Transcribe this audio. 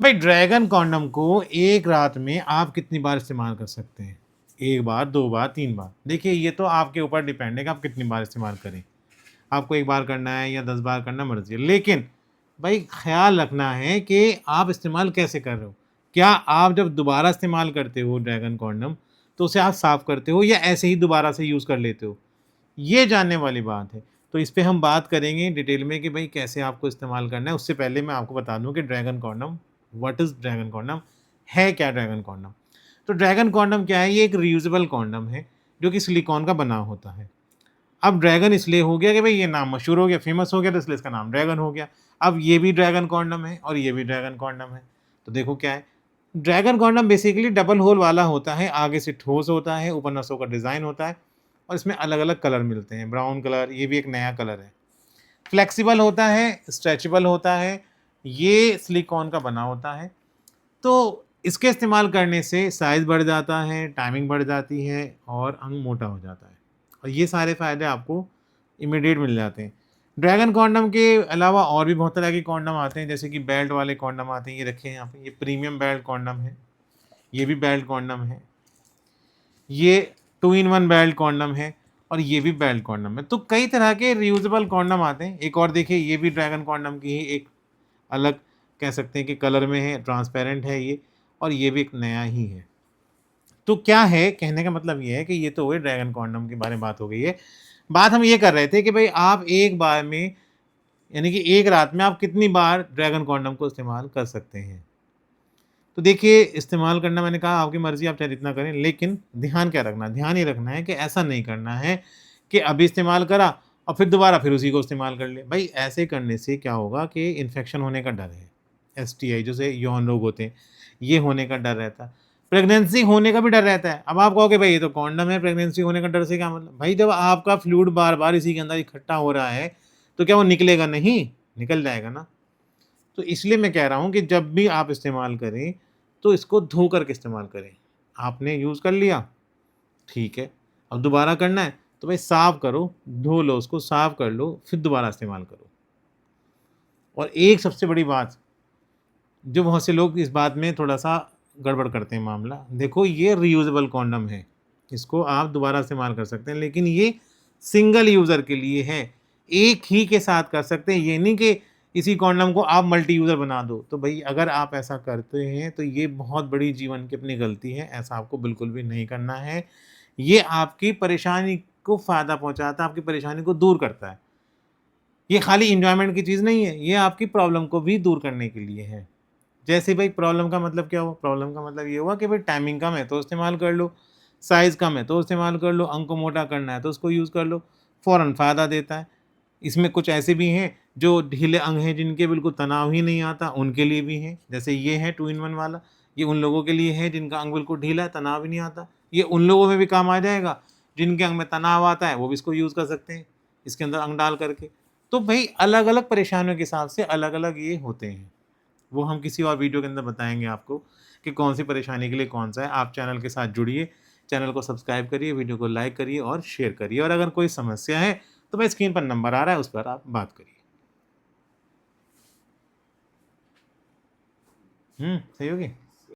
भाई dragon condom को एक रात में आप कितनी बार इस्तेमाल कर सकते हैं? 1 बार, 2 बार, 3 बार। देखिए ये तो आपके ऊपर डिपेंड है कि आप कितनी बार इस्तेमाल करें। आपको 1 बार करना है या 10 बार करना मर्ज़ी है। लेकिन भाई ख़्याल रखना है कि आप इस्तेमाल कैसे कर रहे हो? क्या आप जब दोबारा इस्तेमाल करते हो ड्रैगन कॉन्डम तो उसे आप साफ़ करते हो या ऐसे ही दोबारा से यूज़ कर लेते हो? ये जानने वाली बात है। तो इस पे हम बात करेंगे डिटेल में कि भाई कैसे आपको इस्तेमाल करना है। उससे पहले मैं आपको बता दूँ कि dragon condom what is dragon condom? है क्या ड्रैगन कॉन्डम? तो ड्रैगन कॉन्डम क्या है? ये एक रीयूजेबल कॉन्डम है, जो कि सिलिकॉन का बना होता है। अब ड्रैगन इसलिए हो गया कि भाई ये नाम मशहूर हो गया, फ़ेमस हो गया तो इसलिए इसका नाम ड्रैगन हो गया। अब ये भी ड्रैगन कॉन्डम है और ये भी ड्रैगन कॉन्डम है। तो देखो क्या है, dragon condom basically double hole वाला होता है, आगे से ठोस होता है, ऊपर नसों का डिज़ाइन होता है और इसमें अलग-अलग कलर मिलते हैं, ब्राउन कलर, ये भी एक नया कलर है। फ्लेक्सिबल होता है, स्ट्रेचेबल होता है, ये सिलिकॉन का बना होता है। तो इसके इस्तेमाल करने से साइज़ बढ़ जाता है, टाइमिंग बढ़ जाती है और अंग मोटा हो जाता है। और ये सारे फ़ायदे आपको इमीडिएट मिल जाते हैं। ड्रैगन कॉन्डम के अलावा और भी बहुत तरह के कॉन्डम आते हैं, जैसे कि बेल्ट वाले कॉन्डम आते हैं, ये रखे हैं यहाँ पे, ये प्रीमियम बेल्ट कॉन्डम है, ये भी बेल्ट कॉन्डम है, ये 2 इन 1 बेल्ट कॉन्डम है और ये भी बेल्ट कॉन्डम है। तो कई तरह के रियूजेबल कॉन्डम आते हैं। एक और देखिए, ये भी ड्रैगन कॉन्डम की ही एक अलग कह सकते हैं कि कलर में है, ट्रांसपेरेंट है ये और ये भी एक नया ही है। तो क्या है, कहने का मतलब ये है कि ये तो हुए ड्रैगन कॉन्डम के बारे में बात हो गई है। बात हम ये कर रहे थे कि भई आप एक बार में यानी कि एक रात में आप कितनी बार ड्रैगन कॉन्डम को इस्तेमाल कर सकते हैं। तो देखिए इस्तेमाल करना मैंने कहा आपकी मर्ज़ी आप चाहे जितना करें, लेकिन ध्यान क्या रखना है? ध्यान ये रखना है कि ऐसा नहीं करना है कि अभी इस्तेमाल करा और फिर दोबारा फिर उसी को इस्तेमाल कर लिया। भई ऐसे करने से क्या होगा कि इन्फेक्शन होने का डर है। एसटीआई जैसे यौन रोग होते हैं, ये होने का डर रहता है। प्रेगनेंसी होने का भी डर रहता है। अब आप कहोगे भई ये तो कॉन्डम है, प्रेगनेंसी होने का डर से क्या मतलब? भई जब आपका फ्लूइड बार-बार इसी के अंदर इकट्ठा हो रहा है, तो क्या वो निकलेगा नहीं? निकल जाएगा ना। तो इसलिए मैं कह रहा हूँ कि जब भी आप इस्तेमाल करें, तो इसको धो कर के इस्तेमाल करें। आपने यूज़ कर लिया, ठीक है। अब दोबारा करना है, तो भाई साफ़ करो, धो लो उसको, साफ़ कर लो, फिर दोबारा इस्तेमाल करो। और एक सबसे बड़ी बात, जो बहुत से लोग इस बात में थोड़ा-सा गड़बड़ करते हैं मामला, देखो ये रीयूजेबल कॉन्डम है, इसको आप दोबारा इस्तेमाल कर सकते हैं, लेकिन ये सिंगल यूज़र के लिए है। एक ही के साथ कर सकते हैं, ये नहीं कि इसी कॉन्डम को आप मल्टी यूज़र बना दो। तो भई अगर आप ऐसा करते हैं, तो ये बहुत बड़ी जीवन की अपनी गलती है, ऐसा आपको बिल्कुल भी नहीं करना है। ये आपकी परेशानी को फ़ायदा पहुँचाता है, आपकी परेशानी को दूर करता है। ये खाली एन्जॉयमेंट की चीज़ नहीं है, ये आपकी प्रॉब्लम को भी दूर करने के लिए है। जैसे भाई प्रॉब्लम का मतलब क्या हुआ? प्रॉब्लम का मतलब ये हुआ कि भाई टाइमिंग कम है तो इस्तेमाल कर लो, साइज़ कम है तो इस्तेमाल कर लो, अंग को मोटा करना है तो उसको यूज़ कर लो, फ़ौरन फ़ायदा देता है। इसमें कुछ ऐसे भी हैं जो ढीले अंग हैं जिनके बिल्कुल तनाव ही नहीं आता, उनके लिए भी हैं। जैसे ये है 2 इन 1 वाला, ये उन लोगों के लिए है जिनका अंग बिल्कुल ढीला है, तनाव ही नहीं आता। ये उन लोगों में भी काम आ जाएगा, जिनके अंग में तनाव आता है, वो भी इसको यूज़ कर सकते हैं, इसके अंदर अंग डाल कर के। तो भई अलग-अलग परेशानियों के हिसाब से अलग-अलग ये होते हैं। वो हम किसी और वीडियो के अंदर बताएँगे आपको कि कौन-सी परेशानी के लिए कौन-सा है। आप चैनल के साथ जुड़िए, चैनल को सब्सक्राइब करिए, वीडियो को लाइक करिए और शेयर करिए और अगर कोई समस्या है, तो भाई स्क्रीन पर नंबर आ रहा है, उस पर आप बात करिए। सही होगी?